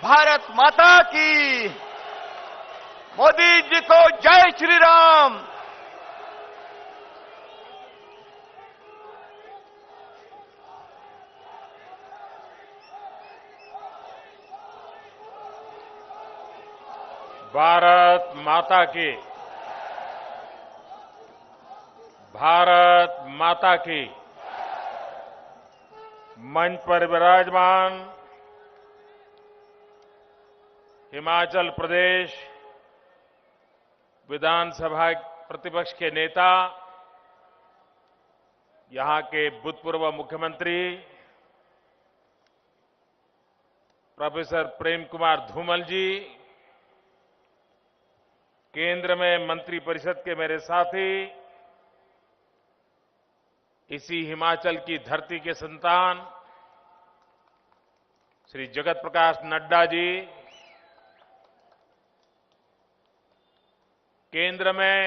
भारत माता की। मोदी जी को जय श्री राम। भारत माता की। भारत माता की। मंच पर विराजमान हिमाचल प्रदेश विधानसभा प्रतिपक्ष के नेता, यहां के भूतपूर्व मुख्यमंत्री प्रोफेसर प्रेम कुमार धूमल जी, केंद्र में मंत्रिपरिषद के मेरे साथी, इसी हिमाचल की धरती के संतान श्री जगत प्रकाश नड्डा जी, केंद्र में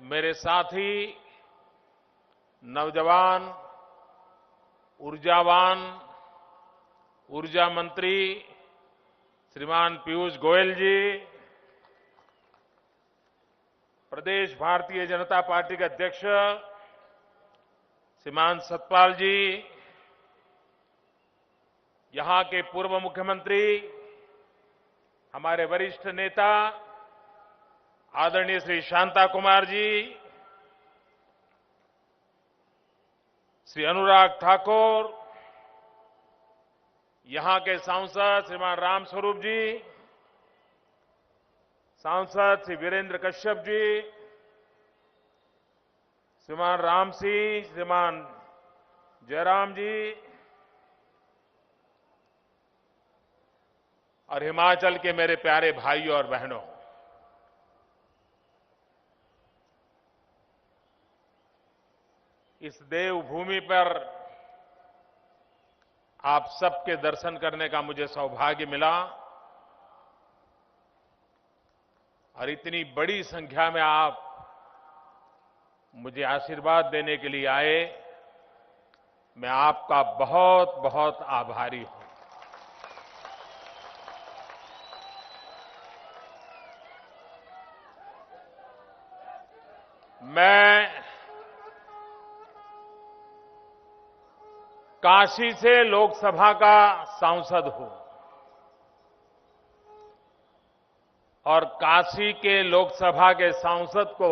मेरे साथी नौजवान, ऊर्जावान, ऊर्जा मंत्री श्रीमान पीयूष गोयल जी, प्रदेश भारतीय जनता पार्टी के अध्यक्ष श्रीमान सतपाल जी, यहां के पूर्व मुख्यमंत्री, हमारे वरिष्ठ नेता आदरणीय श्री शांता कुमार जी, श्री अनुराग ठाकुर, यहां के सांसद श्रीमान राम स्वरूप जी, सांसद श्री वीरेंद्र कश्यप जी, श्रीमान राम सिंह, श्रीमान जयराम जी और हिमाचल के मेरे प्यारे भाइयों और बहनों, इस देवभूमि पर आप सबके दर्शन करने का मुझे सौभाग्य मिला और इतनी बड़ी संख्या में आप मुझे आशीर्वाद देने के लिए आए। मैं आपका बहुत बहुत आभारी हूं। मैं काशी से लोकसभा का सांसद हूं और काशी के लोकसभा के सांसद को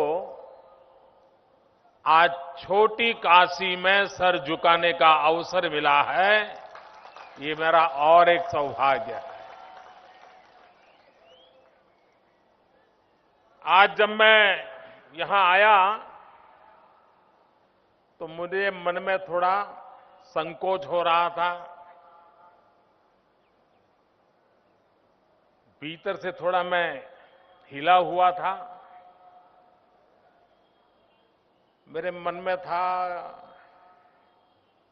आज छोटी काशी में सर झुकाने का अवसर मिला है। ये मेरा और एक सौभाग्य है। आज जब मैं यहां आया तो मुझे मन में थोड़ा संकोच हो रहा था, भीतर से थोड़ा मैं हिला हुआ था। मेरे मन में था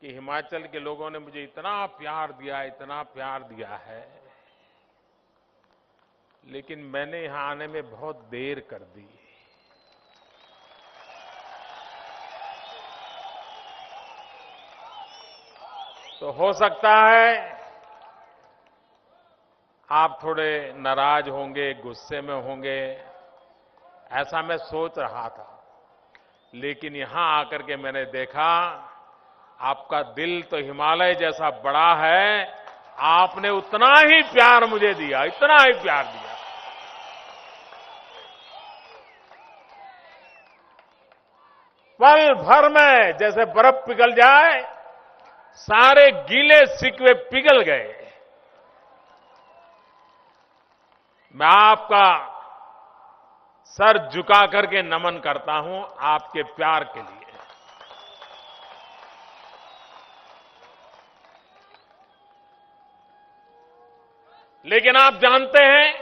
कि हिमाचल के लोगों ने मुझे इतना प्यार दिया, इतना प्यार दिया है, लेकिन मैंने यहां आने में बहुत देर कर दी। तो हो सकता है आप थोड़े नाराज होंगे, गुस्से में होंगे, ऐसा मैं सोच रहा था। लेकिन यहां आकर के मैंने देखा आपका दिल तो हिमालय जैसा बड़ा है, आपने उतना ही प्यार मुझे दिया, इतना ही प्यार दिया। पल भर में जैसे बर्फ पिघल जाए, सारे गीले शिकवे पिघल गए। मैं आपका सर झुका करके नमन करता हूं आपके प्यार के लिए। लेकिन आप जानते हैं,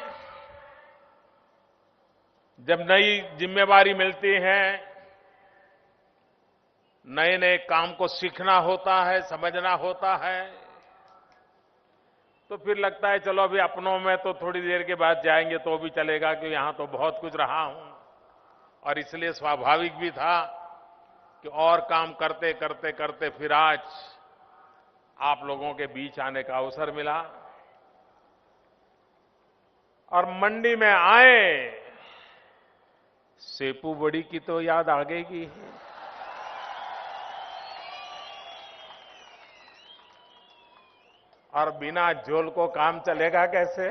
जब नई जिम्मेवारी मिलती है, नए नए काम को सीखना होता है, समझना होता है, तो फिर लगता है चलो अभी अपनों में तो थोड़ी देर के बाद जाएंगे तो भी चलेगा, कि यहां तो बहुत कुछ रहा हूं। और इसलिए स्वाभाविक भी था कि और काम करते करते करते फिर आज आप लोगों के बीच आने का अवसर मिला। और मंडी में आए, सेपू बड़ी की तो याद आ गई। और बिना झोल को काम चलेगा कैसे?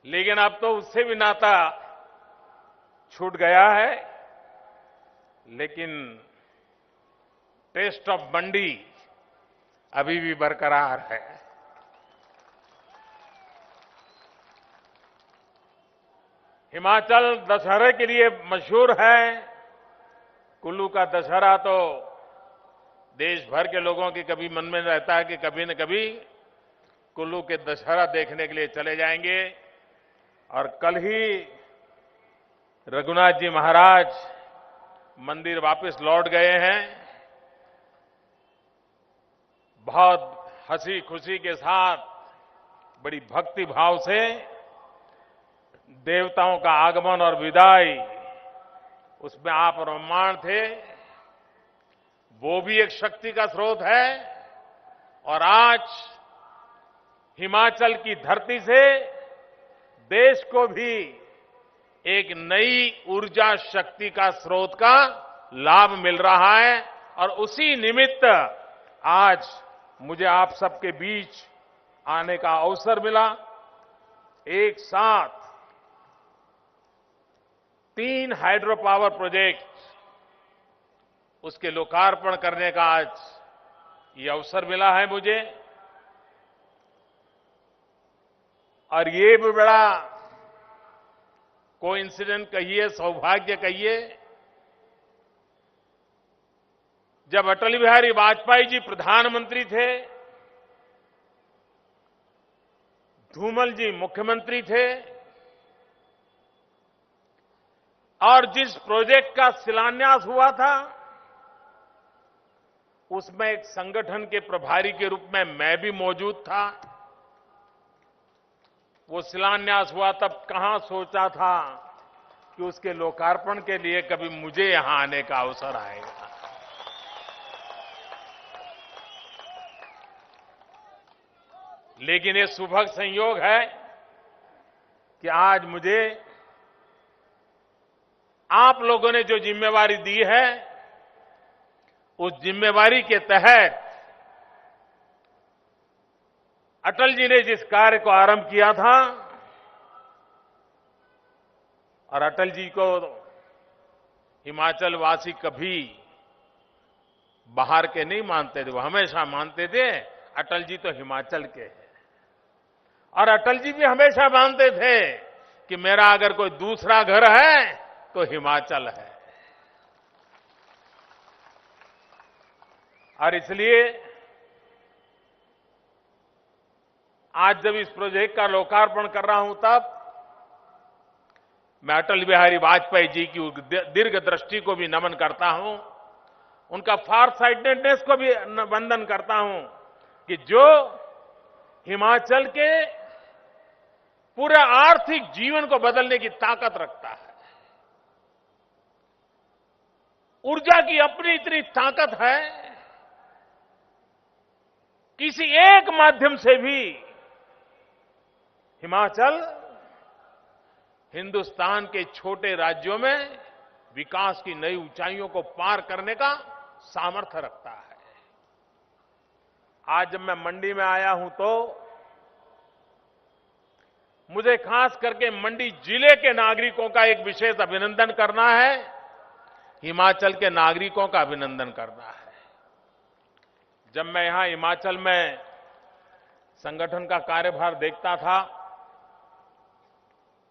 लेकिन अब तो उससे भी नाता छूट गया है। लेकिन टेस्ट ऑफ मंडी अभी भी बरकरार है। हिमाचल दशहरे के लिए मशहूर है। कुल्लू का दशहरा तो देश भर के लोगों के कभी मन में रहता है कि कभी न कभी कुल्लू के दशहरा देखने के लिए चले जाएंगे। और कल ही रघुनाथ जी महाराज मंदिर वापस लौट गए हैं। बहुत हंसी खुशी के साथ, बड़ी भक्ति भाव से देवताओं का आगमन और विदाई, उसमें आप रममाण थे। वो भी एक शक्ति का स्रोत है। और आज हिमाचल की धरती से देश को भी एक नई ऊर्जा शक्ति का स्रोत का लाभ मिल रहा है। और उसी निमित्त आज मुझे आप सबके बीच आने का अवसर मिला। एक साथ 3 हाइड्रो पावर प्रोजेक्ट, उसके लोकार्पण करने का आज ये अवसर मिला है मुझे। और ये भी बड़ा कोइंसिडेंट कहिए, सौभाग्य कहिए, जब अटल बिहारी वाजपेयी जी प्रधानमंत्री थे, धूमल जी मुख्यमंत्री थे, और जिस प्रोजेक्ट का शिलान्यास हुआ था, उसमें एक संगठन के प्रभारी के रूप में मैं भी मौजूद था। वो शिलान्यास हुआ तब कहां सोचा था कि उसके लोकार्पण के लिए कभी मुझे यहां आने का अवसर आएगा। लेकिन ये सुभग संयोग है कि आज मुझे आप लोगों ने जो जिम्मेवारी दी है, उस जिम्मेवारी के तहत अटल जी ने जिस कार्य को आरंभ किया था, और अटल जी को हिमाचल वासी कभी बाहर के नहीं मानते थे, वो हमेशा मानते थे अटल जी तो हिमाचल के हैं। और अटल जी भी हमेशा मानते थे कि मेरा अगर कोई दूसरा घर है तो हिमाचल है। और इसलिए आज जब इस प्रोजेक्ट का लोकार्पण कर रहा हूं, तब मैं अटल बिहारी वाजपेयी जी की दीर्घ दृष्टि को भी नमन करता हूं, उनका फार साइटेडनेस को भी वंदन करता हूं कि जो हिमाचल के पूरे आर्थिक जीवन को बदलने की ताकत रखता है। ऊर्जा की अपनी इतनी ताकत है, किसी एक माध्यम से भी हिमाचल हिंदुस्तान के छोटे राज्यों में विकास की नई ऊंचाइयों को पार करने का सामर्थ्य रखता है। आज जब मैं मंडी में आया हूं तो मुझे खास करके मंडी जिले के नागरिकों का एक विशेष अभिनंदन करना है, हिमाचल के नागरिकों का अभिनंदन करना है। जब मैं यहां हिमाचल में संगठन का कार्यभार देखता था,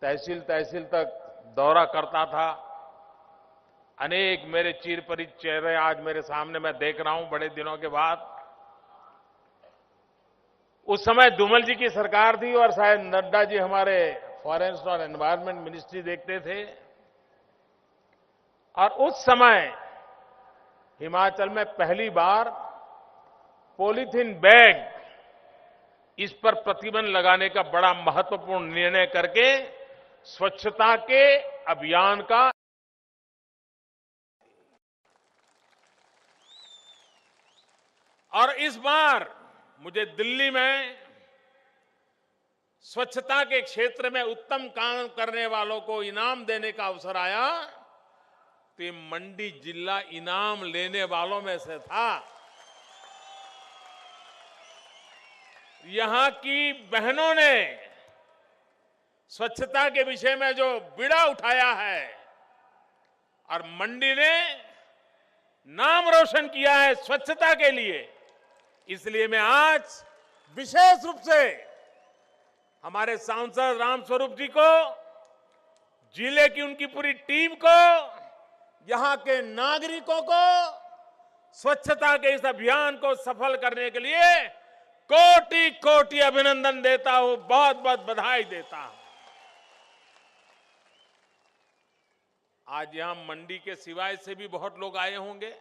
तहसील तहसील तक दौरा करता था, अनेक मेरे चिरपरिचित चेहरे आज मेरे सामने मैं देख रहा हूं बड़े दिनों के बाद। उस समय धूमल जी की सरकार थी और शायद नड्डा जी हमारे फॉरेस्ट और एनवायरमेंट मिनिस्ट्री देखते थे। और उस समय हिमाचल में पहली बार पॉलीथीन बैग, इस पर प्रतिबंध लगाने का बड़ा महत्वपूर्ण निर्णय करके स्वच्छता के अभियान का और इस बार मुझे दिल्ली में स्वच्छता के क्षेत्र में उत्तम काम करने वालों को इनाम देने का अवसर आया तो ये मंडी जिला इनाम लेने वालों में से था। यहां की बहनों ने स्वच्छता के विषय में जो बीड़ा उठाया है और मंडी ने नाम रोशन किया है स्वच्छता के लिए, इसलिए मैं आज विशेष रूप से हमारे सांसद रामस्वरूप जी को, जिले की उनकी पूरी टीम को, यहां के नागरिकों को स्वच्छता के इस अभियान को सफल करने के लिए कोटि कोटि अभिनंदन देता हूं, बहुत बहुत बधाई देता हूं। आज यहां मंडी के सिवाय से भी बहुत लोग आए होंगे।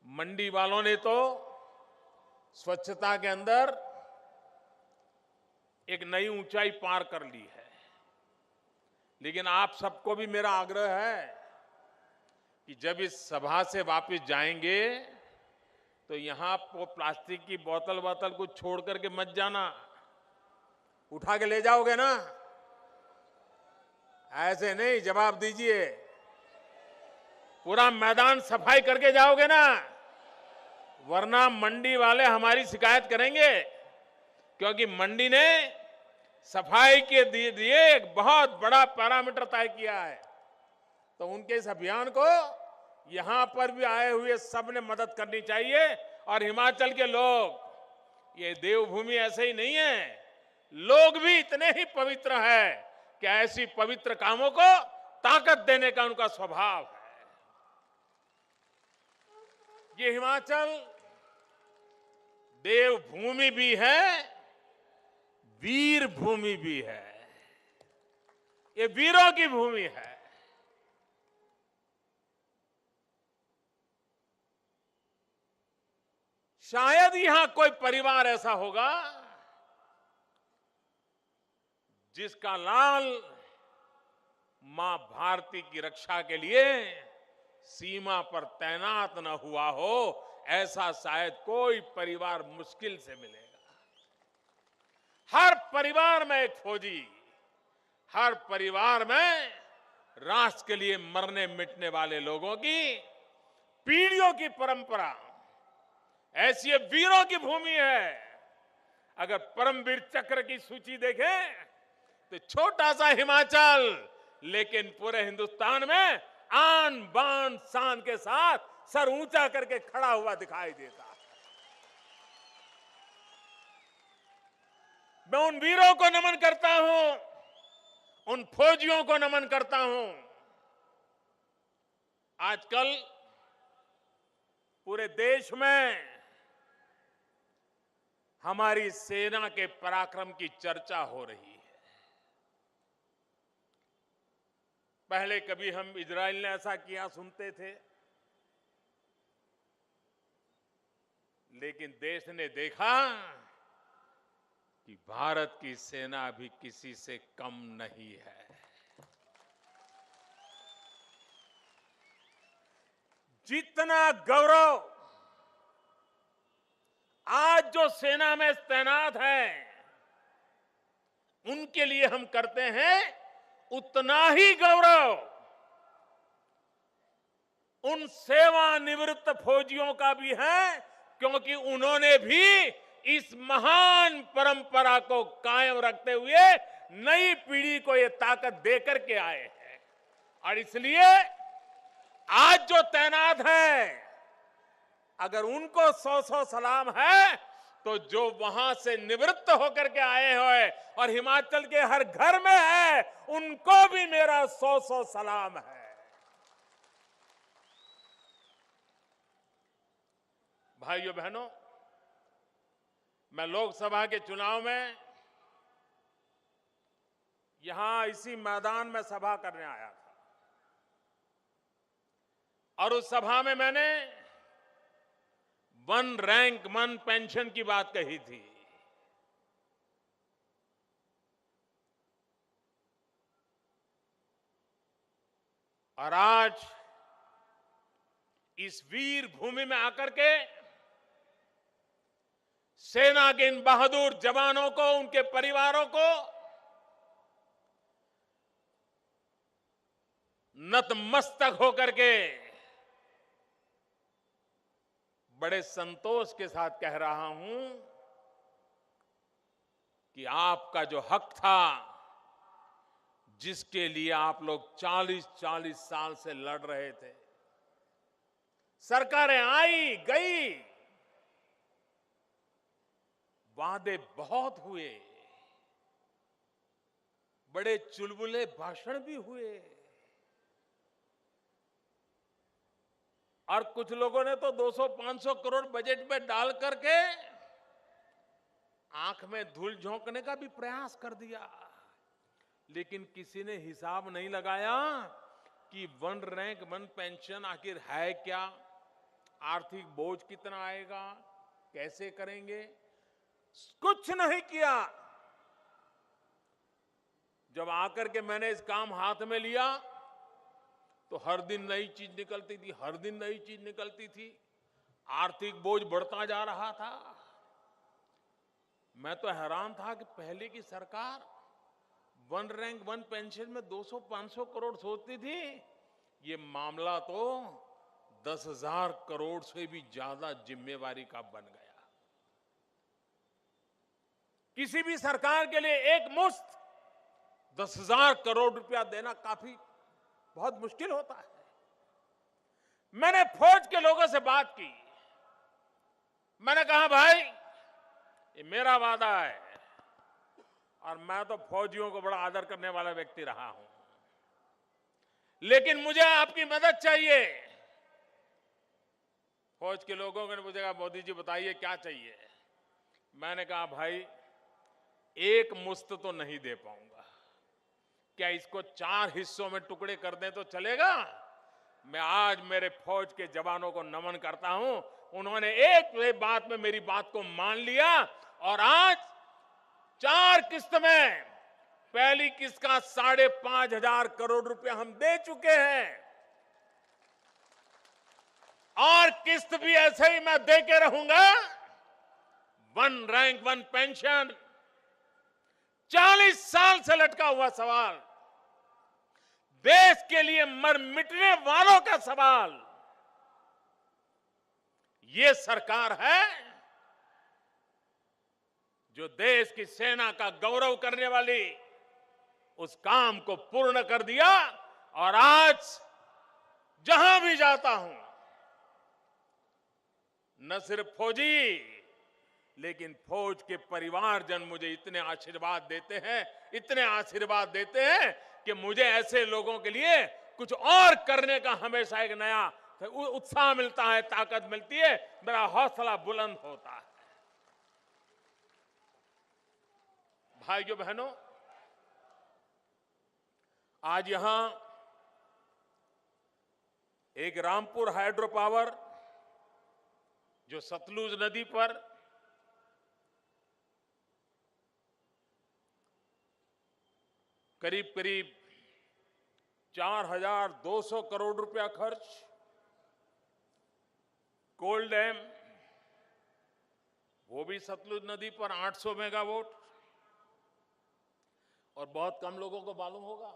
मंडी वालों ने तो स्वच्छता के अंदर एक नई ऊंचाई पार कर ली है, लेकिन आप सबको भी मेरा आग्रह है कि जब इस सभा से वापस जाएंगे तो यहां वो प्लास्टिक की बोतल कुछ छोड़ करके मत जाना, उठा के ले जाओगे ना, ऐसे नहीं, जवाब दीजिए। पूरा मैदान सफाई करके जाओगे ना, वरना मंडी वाले हमारी शिकायत करेंगे, क्योंकि मंडी ने सफाई के लिए एक बहुत बड़ा पैरामीटर तय किया है। तो उनके इस अभियान को यहां पर भी आए हुए सब ने मदद करनी चाहिए। और हिमाचल के लोग, ये देवभूमि ऐसे ही नहीं है, लोग भी इतने ही पवित्र हैं कि ऐसी पवित्र कामों को ताकत देने का उनका स्वभाव है। ये हिमाचल देवभूमि भी है, वीर भूमि भी है, ये वीरों की भूमि है। शायद यहां कोई परिवार ऐसा होगा जिसका लाल मां भारती की रक्षा के लिए सीमा पर तैनात न हुआ हो, ऐसा शायद कोई परिवार मुश्किल से मिलेगा। हर परिवार में एक फौजी, हर परिवार में राष्ट्र के लिए मरने मिटने वाले लोगों की पीढ़ियों की परंपरा, ऐसी ये वीरों की भूमि है। अगर परमवीर चक्र की सूची देखें तो छोटा सा हिमाचल, लेकिन पूरे हिंदुस्तान में आन बान शान के साथ सर ऊंचा करके खड़ा हुआ दिखाई देता है। मैं उन वीरों को नमन करता हूं, उन फौजियों को नमन करता हूं। आजकल पूरे देश में हमारी सेना के पराक्रम की चर्चा हो रही है। पहले कभी हम इजराइल ने ऐसा किया सुनते थे, लेकिन देश ने देखा कि भारत की सेना भी किसी से कम नहीं है। जितना गौरव आज जो सेना में तैनात हैं उनके लिए हम करते हैं, उतना ही गौरव उन सेवानिवृत्त फौजियों का भी है, क्योंकि उन्होंने भी इस महान परंपरा को कायम रखते हुए नई पीढ़ी को ये ताकत देकर के आए हैं। और इसलिए आज जो तैनात हैं, अगर उनको 100 सलाम है, तो जो वहां से निवृत्त होकर के आए हुए और हिमाचल के हर घर में है, उनको भी मेरा 100 सलाम है। भाइयों बहनों, मैं लोकसभा के चुनाव में यहां इसी मैदान में सभा करने आया था और उस सभा में मैंने वन रैंक वन पेंशन की बात कही थी। और आज इस वीर भूमि में आकर के सेना के इन बहादुर जवानों को, उनके परिवारों को नतमस्तक होकर के बड़े संतोष के साथ कह रहा हूं कि आपका जो हक था, जिसके लिए आप लोग 40-40 साल से लड़ रहे थे, सरकारें आई गई, वादे बहुत हुए, बड़े चुलबुले भाषण भी हुए, और कुछ लोगों ने तो 200-500 करोड़ बजट में डाल करके आंख में धूल झोंकने का भी प्रयास कर दिया। लेकिन किसी ने हिसाब नहीं लगाया कि वन रैंक वन पेंशन आखिर है क्या, आर्थिक बोझ कितना आएगा, कैसे करेंगे। कुछ नहीं किया। जब आकर के मैंने इस काम हाथ में लिया तो हर दिन नई चीज निकलती थी, हर दिन नई चीज निकलती थी, आर्थिक बोझ बढ़ता जा रहा था। मैं तो हैरान था कि पहले की सरकार वन रैंक वन पेंशन में 200-500 करोड़ सोचती थी, ये मामला तो 10,000 करोड़ से भी ज्यादा जिम्मेवारी का बन गया। किसी भी सरकार के लिए एक मुश्त 10,000 करोड़ रुपया देना काफी बहुत मुश्किल होता है। मैंने फौज के लोगों से बात की। मैंने कहा, भाई ये मेरा वादा है, और मैं तो फौजियों को बड़ा आदर करने वाला व्यक्ति रहा हूं, लेकिन मुझे आपकी मदद चाहिए। फौज के लोगों ने मुझे कहा, मोदी जी बताइए क्या चाहिए। मैंने कहा, भाई एक मुश्त तो नहीं दे पाऊंगा, क्या इसको 4 हिस्सों में टुकड़े कर दें तो चलेगा। मैं आज मेरे फौज के जवानों को नमन करता हूं, उन्होंने एक बात में मेरी बात को मान लिया, और आज 4 किस्त में पहली किस्त का 5,500 करोड़ रुपया हम दे चुके हैं, और किस्त भी ऐसे ही मैं दे के रहूंगा। वन रैंक वन पेंशन 40 साल से लटका हुआ सवाल, देश के लिए मर मिटने वालों का सवाल, ये सरकार है जो देश की सेना का गौरव करने वाली उस काम को पूर्ण कर दिया। और आज जहां भी जाता हूं, न सिर्फ फौजी लेकिन फौज के परिवारजन मुझे इतने आशीर्वाद देते हैं, इतने आशीर्वाद देते हैं कि मुझे ऐसे लोगों के लिए कुछ और करने का हमेशा एक नया उत्साह मिलता है, ताकत मिलती है, मेरा हौसला बुलंद होता है। भाइयों बहनों, आज यहां एक रामपुर हाइड्रो पावर जो सतलुज नदी पर करीब करीब 4,200 करोड़ रुपया खर्च, कोल डैम वो भी सतलुज नदी पर 800 मेगावाट। और बहुत कम लोगों को मालूम होगा,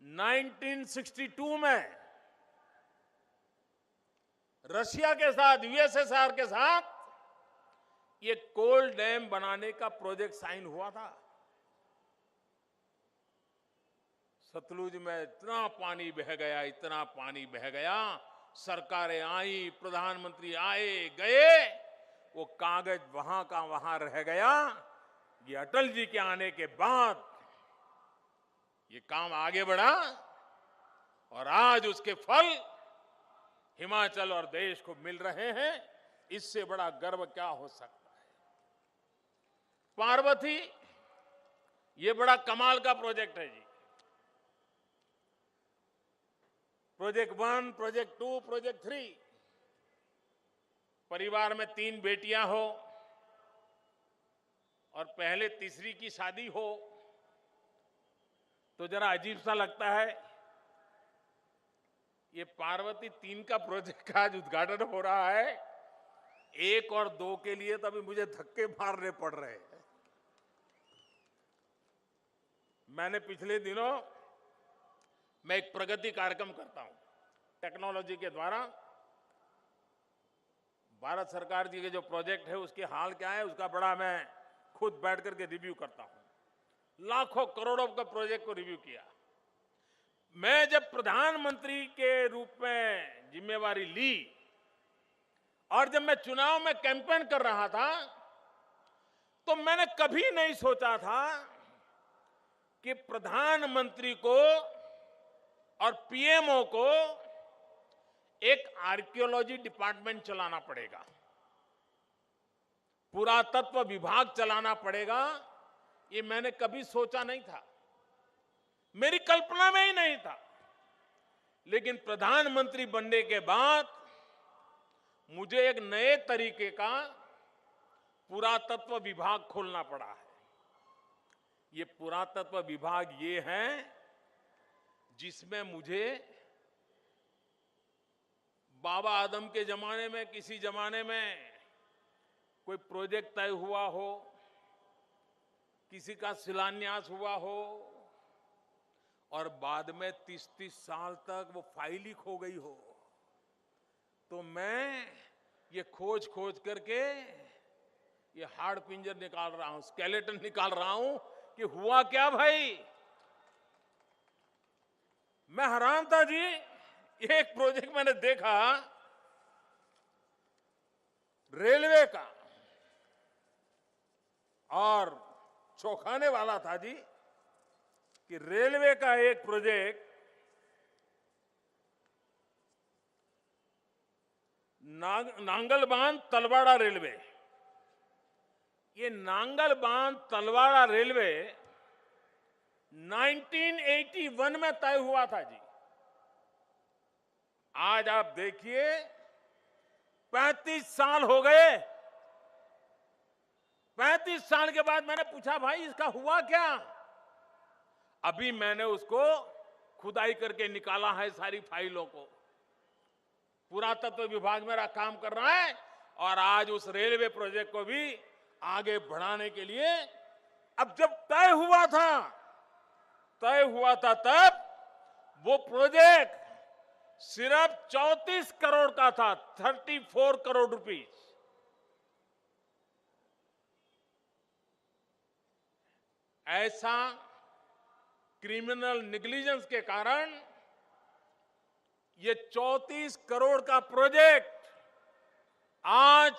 1962 में रशिया के साथ, यूएसएसआर के साथ ये कोल डैम बनाने का प्रोजेक्ट साइन हुआ था। सतलुज में इतना पानी बह गया, इतना पानी बह गया, सरकारें आई, प्रधानमंत्री आए गए, वो कागज वहां का वहां रह गया। ये अटल जी के आने के बाद ये काम आगे बढ़ा, और आज उसके फल हिमाचल और देश को मिल रहे हैं। इससे बड़ा गर्व क्या हो सकता है। पार्वती ये बड़ा कमाल का प्रोजेक्ट है जी। प्रोजेक्ट 1, प्रोजेक्ट 2, प्रोजेक्ट 3, परिवार में 3 बेटियां हो और पहले तीसरी की शादी हो तो जरा अजीब सा लगता है। ये पार्वती 3 का प्रोजेक्ट का आज उद्घाटन हो रहा है, 1 और 2 के लिए तो अभी मुझे धक्के मारने पड़ रहे हैं। मैंने पिछले दिनों मैं एक प्रगति कार्यक्रम करता हूं टेक्नोलॉजी के द्वारा। भारत सरकार की के जो प्रोजेक्ट है उसके हाल क्या है उसका बड़ा मैं खुद बैठ करके रिव्यू करता हूं। लाखों करोड़ों का प्रोजेक्ट को रिव्यू किया। मैं जब प्रधानमंत्री के रूप में जिम्मेवारी ली और जब मैं चुनाव में कैंपेन कर रहा था तो मैंने कभी नहीं सोचा था कि प्रधानमंत्री को और पीएमओ को एक आर्कियोलॉजी डिपार्टमेंट चलाना पड़ेगा, पुरातत्व विभाग चलाना पड़ेगा। ये मैंने कभी सोचा नहीं था, मेरी कल्पना में ही नहीं था। लेकिन प्रधानमंत्री बनने के बाद मुझे एक नए तरीके का पुरातत्व विभाग खोलना पड़ा है। ये पुरातत्व विभाग ये है जिसमें मुझे बाबा आदम के जमाने में किसी जमाने में कोई प्रोजेक्ट तय हुआ हो, किसी का शिलान्यास हुआ हो और बाद में 30-30 साल तक वो फाइल ही खो गई हो, तो मैं ये खोज करके ये हाड़ पिंजर निकाल रहा हूं, स्केलेटन निकाल रहा हूं कि हुआ क्या भाई। मैं हैरान था जी। एक प्रोजेक्ट मैंने देखा रेलवे का और चौंकाने वाला था जी कि रेलवे का एक प्रोजेक्ट नांगलबान तलवाड़ा रेलवे। ये नांगलबान तलवाड़ा रेलवे 1981 में तय हुआ था जी। आज आप देखिए 35 साल हो गए। 35 साल के बाद मैंने पूछा भाई इसका हुआ क्या। अभी मैंने उसको खुदाई करके निकाला है सारी फाइलों को। पुरातत्व विभाग मेरा काम कर रहा है और आज उस रेलवे प्रोजेक्ट को भी आगे बढ़ाने के लिए अब जब तय हुआ था तब वो प्रोजेक्ट सिर्फ 34 करोड़ का था, 34 करोड़ रुपीस। ऐसा क्रिमिनल नेग्लिजेंस के कारण ये 34 करोड़ का प्रोजेक्ट आज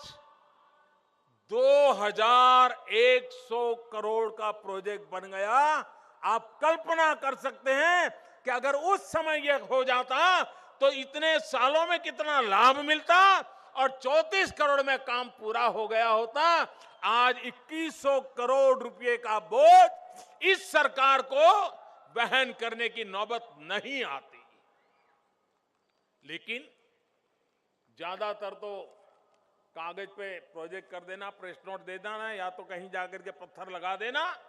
2100 करोड़ का प्रोजेक्ट बन गया। आप कल्पना कर सकते हैं कि अगर उस समय यह हो जाता तो इतने सालों में कितना लाभ मिलता और 34 करोड़ में काम पूरा हो गया होता। आज 2100 करोड़ रुपए का बोझ इस सरकार को वहन करने की नौबत नहीं आती। लेकिन ज्यादातर तो कागज पे प्रोजेक्ट कर देना, प्रेस नोट दे देना या तो कहीं जाकर के पत्थर लगा देना,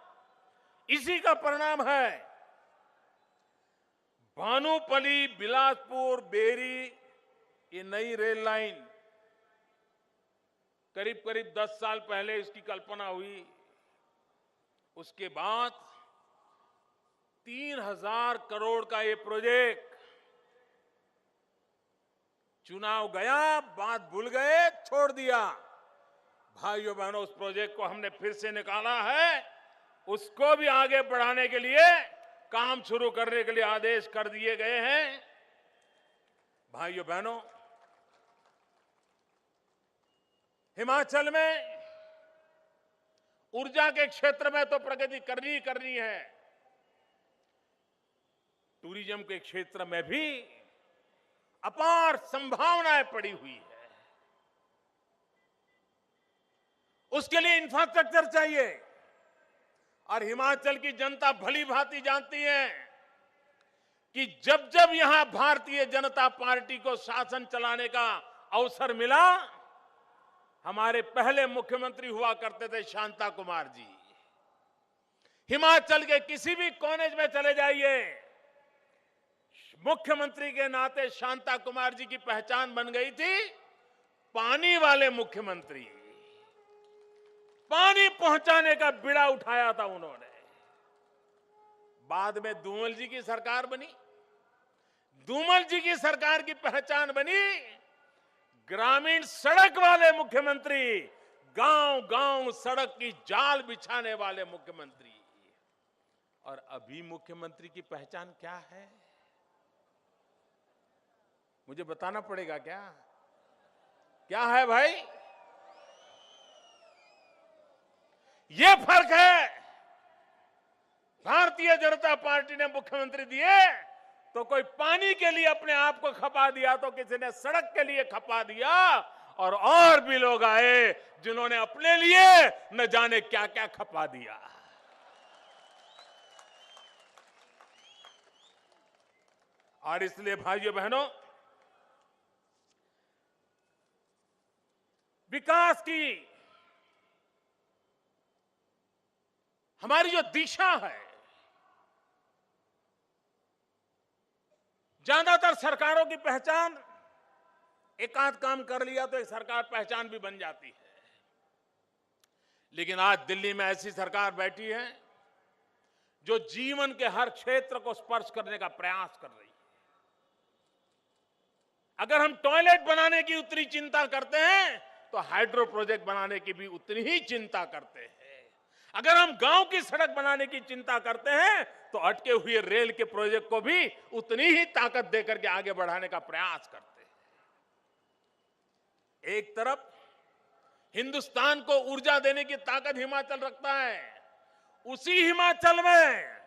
इसी का परिणाम है। भानुपली बिलासपुर बेरी ये नई रेल लाइन करीब 10 साल पहले इसकी कल्पना हुई। उसके बाद 3000 करोड़ का ये प्रोजेक्ट, चुनाव गया, बात भूल गए, छोड़ दिया। भाइयों बहनों, उस प्रोजेक्ट को हमने फिर से निकाला है। उसको भी आगे बढ़ाने के लिए काम शुरू करने के लिए आदेश कर दिए गए हैं। भाइयों बहनों, हिमाचल में ऊर्जा के क्षेत्र में तो प्रगति करनी है। टूरिज्म के क्षेत्र में भी अपार संभावनाएं पड़ी हुई है। उसके लिए इंफ्रास्ट्रक्चर चाहिए और हिमाचल की जनता भली भांति जानती है कि जब जब यहां भारतीय जनता पार्टी को शासन चलाने का अवसर मिला, हमारे पहले मुख्यमंत्री हुआ करते थे शांता कुमार जी। हिमाचल के किसी भी कोने में चले जाइए, मुख्यमंत्री के नाते शांता कुमार जी की पहचान बन गई थी। पानी वाले मुख्यमंत्री, पानी पहुंचाने का बीड़ा उठाया था उन्होंने। बाद में धूमल जी की सरकार बनी। धूमल जी की सरकार की पहचान बनी ग्रामीण सड़क वाले मुख्यमंत्री, गांव गांव सड़क की जाल बिछाने वाले मुख्यमंत्री। और अभी मुख्यमंत्री की पहचान क्या है, मुझे बताना पड़ेगा क्या? क्या है भाई? ये फर्क है। भारतीय जनता पार्टी ने मुख्यमंत्री दिए तो कोई पानी के लिए अपने आप को खपा दिया, तो किसी ने सड़क के लिए खपा दिया, और भी लोग आए जिन्होंने अपने लिए न जाने क्या क्या खपा दिया। और इसलिए भाइयों बहनों, विकास की हमारी जो दिशा है, ज्यादातर सरकारों की पहचान एक आध काम कर लिया तो एक सरकार पहचान भी बन जाती है। लेकिन आज दिल्ली में ऐसी सरकार बैठी है जो जीवन के हर क्षेत्र को स्पर्श करने का प्रयास कर रही है। अगर हम टॉयलेट बनाने की उतनी चिंता करते हैं तो हाइड्रो प्रोजेक्ट बनाने की भी उतनी ही चिंता करते हैं। अगर हम गांव की सड़क बनाने की चिंता करते हैं तो अटके हुए रेल के प्रोजेक्ट को भी उतनी ही ताकत देकर के आगे बढ़ाने का प्रयास करते हैं। एक तरफ हिंदुस्तान को ऊर्जा देने की ताकत हिमाचल रखता है, उसी हिमाचल में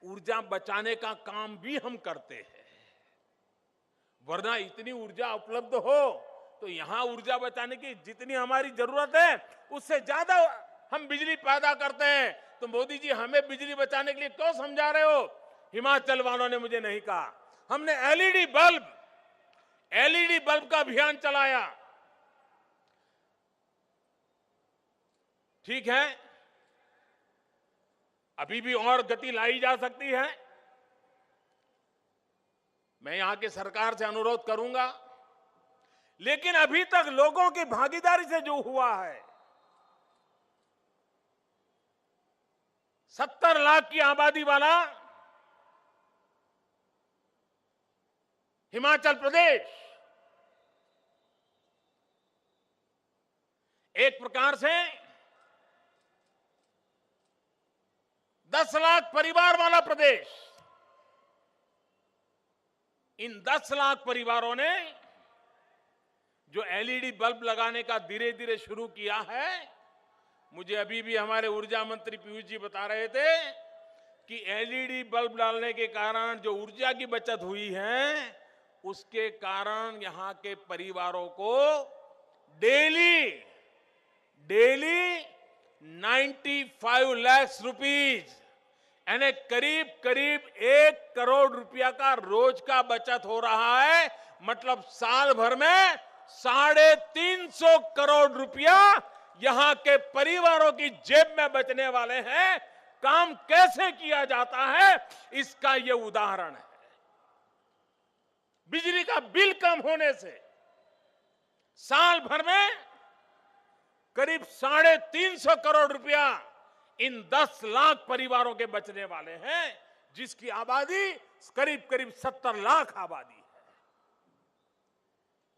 ऊर्जा बचाने का काम भी हम करते हैं। वरना इतनी ऊर्जा उपलब्ध हो तो यहां ऊर्जा बचाने की जितनी हमारी जरूरत है उससे ज्यादा हम बिजली पैदा करते हैं। तो मोदी जी हमें बिजली बचाने के लिए क्यों समझा रहे हो? हिमाचल वालों ने मुझे नहीं कहा। हमने एलईडी बल्ब का अभियान चलाया। ठीक है, अभी भी और गति लाई जा सकती है। मैं यहां की सरकार से अनुरोध करूंगा, लेकिन अभी तक लोगों की भागीदारी से जो हुआ है, 70 लाख की आबादी वाला हिमाचल प्रदेश एक प्रकार से 10 लाख परिवार वाला प्रदेश। इन 10 लाख परिवारों ने जो एलईडी बल्ब लगाने का धीरे धीरे शुरू किया है, मुझे अभी भी हमारे ऊर्जा मंत्री पीयूष जी बता रहे थे कि एलईडी बल्ब डालने के कारण जो ऊर्जा की बचत हुई है, उसके कारण यहां के परिवारों को डेली 95 लाख रुपीज यानी करीब करीब 1 करोड़ रुपया का रोज का बचत हो रहा है। मतलब साल भर में 350 करोड़ रुपया यहां के परिवारों की जेब में बचने वाले हैं। काम कैसे किया जाता है इसका यह उदाहरण है। बिजली का बिल कम होने से साल भर में करीब 350 करोड़ रुपया इन 10 लाख परिवारों के बचने वाले हैं, जिसकी आबादी करीब करीब 70 लाख आबादी है।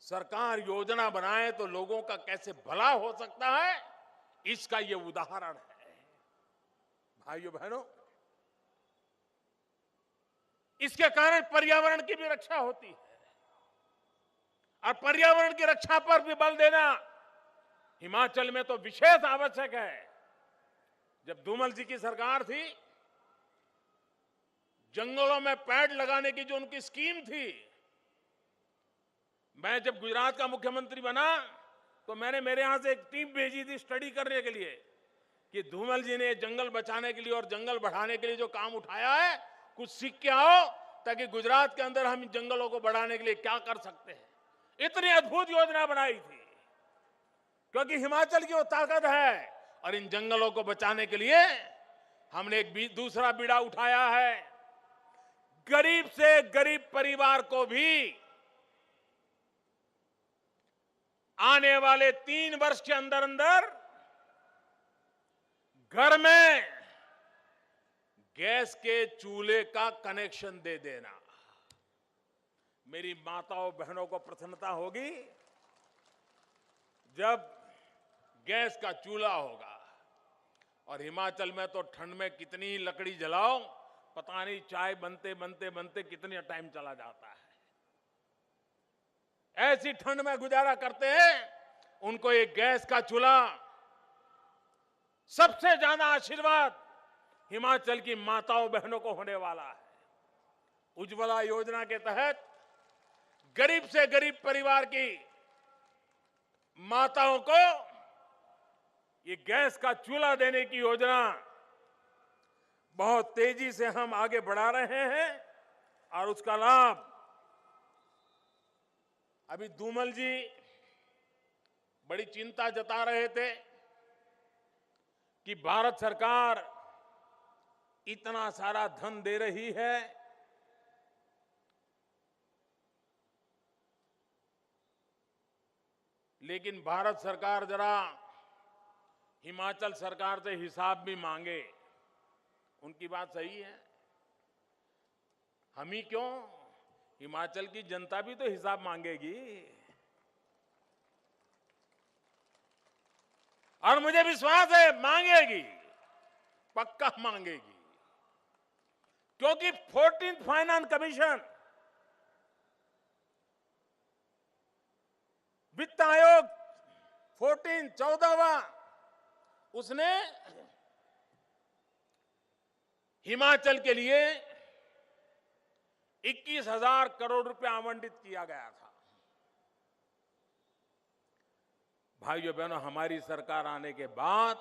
सरकार योजना बनाए तो लोगों का कैसे भला हो सकता है, इसका यह उदाहरण है। भाइयों बहनों, इसके कारण पर्यावरण की भी रक्षा होती है, और पर्यावरण की रक्षा पर भी बल देना हिमाचल में तो विशेष आवश्यक है। जब धूमल जी की सरकार थी, जंगलों में पेड़ लगाने की जो उनकी स्कीम थी, मैं जब गुजरात का मुख्यमंत्री बना तो मैंने मेरे यहां से एक टीम भेजी थी स्टडी करने के लिए कि धूमल जी ने जंगल बचाने के लिए और जंगल बढ़ाने के लिए जो काम उठाया है, कुछ सीख के आओ, ताकि गुजरात के अंदर हम इन जंगलों को बढ़ाने के लिए क्या कर सकते हैं। इतनी अद्भुत योजना बनाई थी, क्योंकि हिमाचल की वो ताकत है। और इन जंगलों को बचाने के लिए हमने एक दूसरा बीड़ा उठाया है। गरीब से गरीब परिवार को भी आने वाले 3 वर्ष के अंदर अंदर घर में गैस के चूल्हे का कनेक्शन दे देना। मेरी माताओं बहनों को प्रसन्नता होगी जब गैस का चूल्हा होगा। और हिमाचल में तो ठंड में कितनी लकड़ी जलाओ, पता नहीं चाय बनते बनते बनते कितना टाइम चला जाता है। ऐसी ठंड में गुजारा करते हैं, उनको एक गैस का चूल्हा सबसे ज्यादा आशीर्वाद हिमाचल की माताओं बहनों को होने वाला है। उज्ज्वला योजना के तहत गरीब से गरीब परिवार की माताओं को ये गैस का चूल्हा देने की योजना बहुत तेजी से हम आगे बढ़ा रहे हैं। और उसका लाभ अभी धूमल जी बड़ी चिंता जता रहे थे कि भारत सरकार इतना सारा धन दे रही है, लेकिन भारत सरकार जरा हिमाचल सरकार से हिसाब भी मांगे। उनकी बात सही है, हम ही क्यों, हिमाचल की जनता भी तो हिसाब मांगेगी। और मुझे विश्वास है मांगेगी, पक्का मांगेगी, क्योंकि 14th फाइनेंस कमीशन, वित्त आयोग 14वां, उसने हिमाचल के लिए 21,000 करोड़ रुपए आवंटित किया गया था। भाइयों बहनों, हमारी सरकार आने के बाद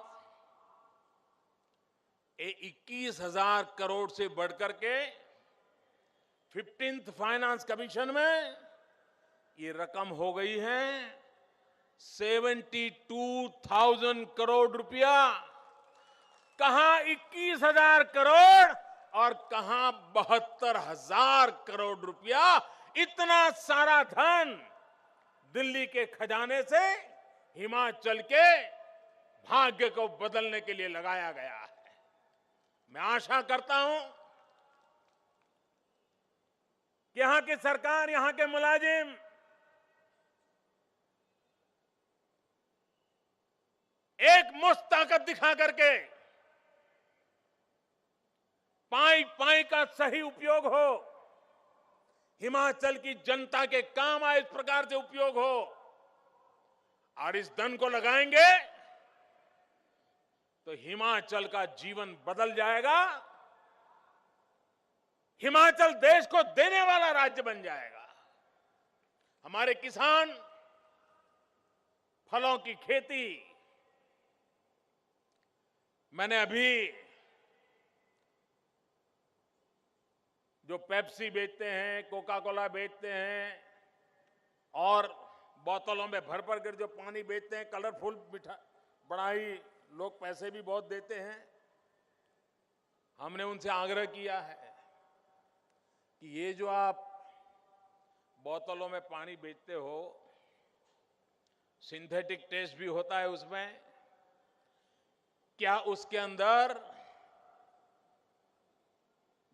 21,000 करोड़ से बढ़कर के 15th फाइनेंस कमीशन में ये रकम हो गई है 72,000 करोड़ रुपया। कहां 21,000 करोड़ और कहां 72,000 करोड़ रुपया। इतना सारा धन दिल्ली के खजाने से हिमाचल के भाग्य को बदलने के लिए लगाया गया है। मैं आशा करता हूं कि यहां की सरकार, यहां के मुलाजिम एक मुश्त ताकत दिखा करके पाई पाई का सही उपयोग हो, हिमाचल की जनता के काम आए इस प्रकार से उपयोग हो, और इस धन को लगाएंगे तो हिमाचल का जीवन बदल जाएगा। हिमाचल देश को देने वाला राज्य बन जाएगा। हमारे किसान फलों की खेती, मैंने अभी जो पेप्सी बेचते हैं, कोका कोला बेचते हैं और बोतलों में भर भर कर जो पानी बेचते हैं, कलरफुल मिठा, बड़ा ही लोग पैसे भी बहुत देते हैं। हमने उनसे आग्रह किया है कि ये जो आप बोतलों में पानी बेचते हो, सिंथेटिक टेस्ट भी होता है उसमें, क्या उसके अंदर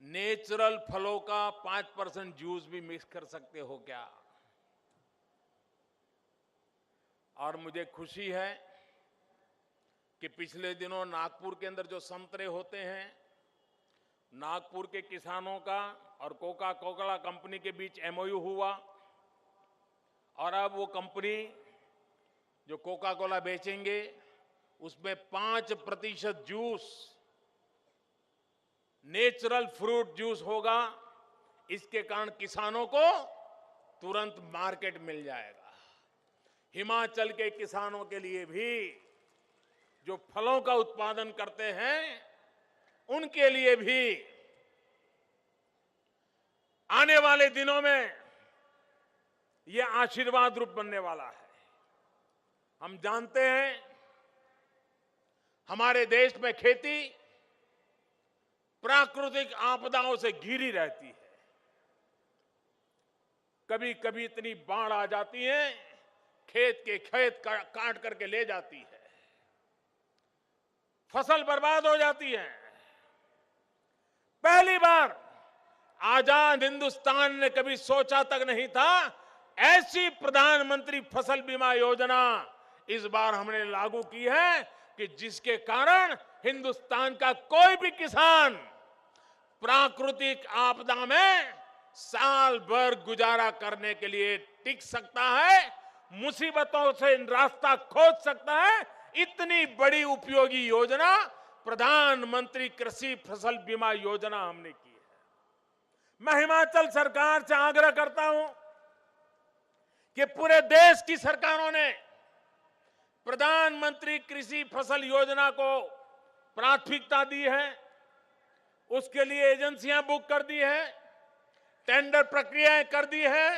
नेचुरल फलों का 5% जूस भी मिक्स कर सकते हो क्या? और मुझे खुशी है कि पिछले दिनों नागपुर के अंदर जो संतरे होते हैं, नागपुर के किसानों का और कोका कोला कंपनी के बीच एमओयू हुआ, और अब वो कंपनी जो कोका कोला बेचेंगे उसमें 5% जूस नेचुरल फ्रूट जूस होगा। इसके कारण किसानों को तुरंत मार्केट मिल जाएगा। हिमाचल के किसानों के लिए भी जो फलों का उत्पादन करते हैं, उनके लिए भी आने वाले दिनों में यह आशीर्वाद रूप बनने वाला है। हम जानते हैं हमारे देश में खेती प्राकृतिक आपदाओं से घिरी रहती है। कभी कभी इतनी बाढ़ आ जाती है, खेत के खेत काट करके ले जाती है, फसल बर्बाद हो जाती है। पहली बार आजाद हिंदुस्तान ने कभी सोचा तक नहीं था ऐसी प्रधानमंत्री फसल बीमा योजना इस बार हमने लागू की है कि जिसके कारण हिंदुस्तान का कोई भी किसान प्राकृतिक आपदा में साल भर गुजारा करने के लिए टिक सकता है, मुसीबतों से रास्ता खोज सकता है। इतनी बड़ी उपयोगी योजना प्रधानमंत्री कृषि फसल बीमा योजना हमने की है। मैं हिमाचल सरकार से आग्रह करता हूं कि पूरे देश की सरकारों ने प्रधानमंत्री कृषि फसल योजना को प्राथमिकता दी है, उसके लिए एजेंसियां बुक कर दी है, टेंडर प्रक्रियाएं कर दी है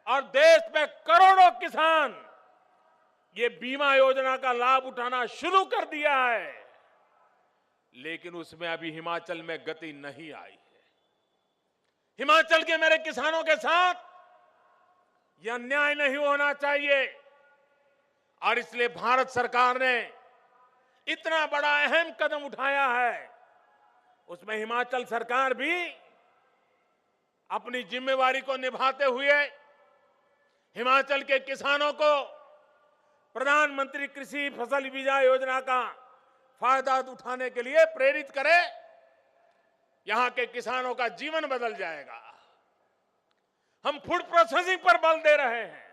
और देश में करोड़ों किसान ये बीमा योजना का लाभ उठाना शुरू कर दिया है। लेकिन उसमें अभी हिमाचल में गति नहीं आई है। हिमाचल के मेरे किसानों के साथ यह अन्याय नहीं होना चाहिए और इसलिए भारत सरकार ने इतना बड़ा अहम कदम उठाया है। उसमें हिमाचल सरकार भी अपनी जिम्मेवारी को निभाते हुए हिमाचल के किसानों को प्रधानमंत्री कृषि फसल बीमा योजना का फायदा उठाने के लिए प्रेरित करे। यहां के किसानों का जीवन बदल जाएगा। हम फूड प्रोसेसिंग पर बल दे रहे हैं।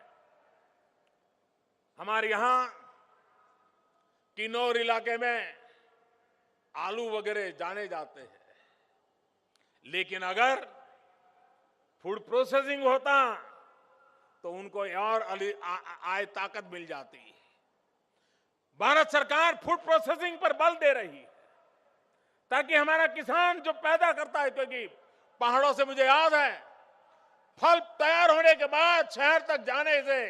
हमारे यहां किन्नौर इलाके में आलू वगैरह जाने जाते हैं, लेकिन अगर फूड प्रोसेसिंग होता तो उनको और आय ताकत मिल जाती। भारत सरकार फूड प्रोसेसिंग पर बल दे रही है ताकि हमारा किसान जो पैदा करता है, क्योंकि पहाड़ों से मुझे याद है फल तैयार होने के बाद शहर तक जाने से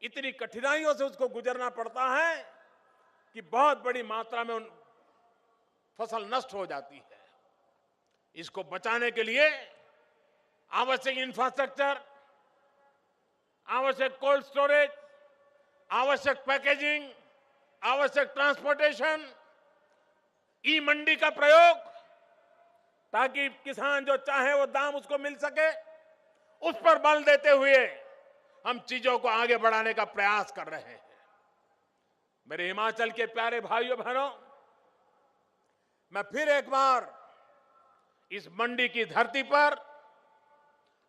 इतनी कठिनाइयों से उसको गुजरना पड़ता है कि बहुत बड़ी मात्रा में फसल नष्ट हो जाती है। इसको बचाने के लिए आवश्यक इंफ्रास्ट्रक्चर, आवश्यक कोल्ड स्टोरेज, आवश्यक पैकेजिंग, आवश्यक ट्रांसपोर्टेशन, ई मंडी का प्रयोग, ताकि किसान जो चाहे वो दाम उसको मिल सके, उस पर बल देते हुए हम चीजों को आगे बढ़ाने का प्रयास कर रहे हैं। मेरे हिमाचल के प्यारे भाइयों बहनों, मैं फिर एक बार इस मंडी की धरती पर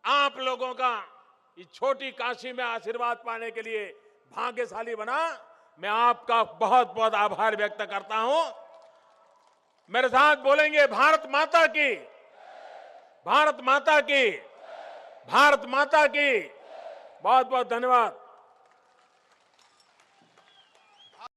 आप लोगों का इस छोटी काशी में आशीर्वाद पाने के लिए भाग्यशाली बना। मैं आपका बहुत बहुत आभार व्यक्त करता हूं। मेरे साथ बोलेंगे भारत माता की, भारत माता की, भारत माता की। बहुत बहुत धन्यवाद।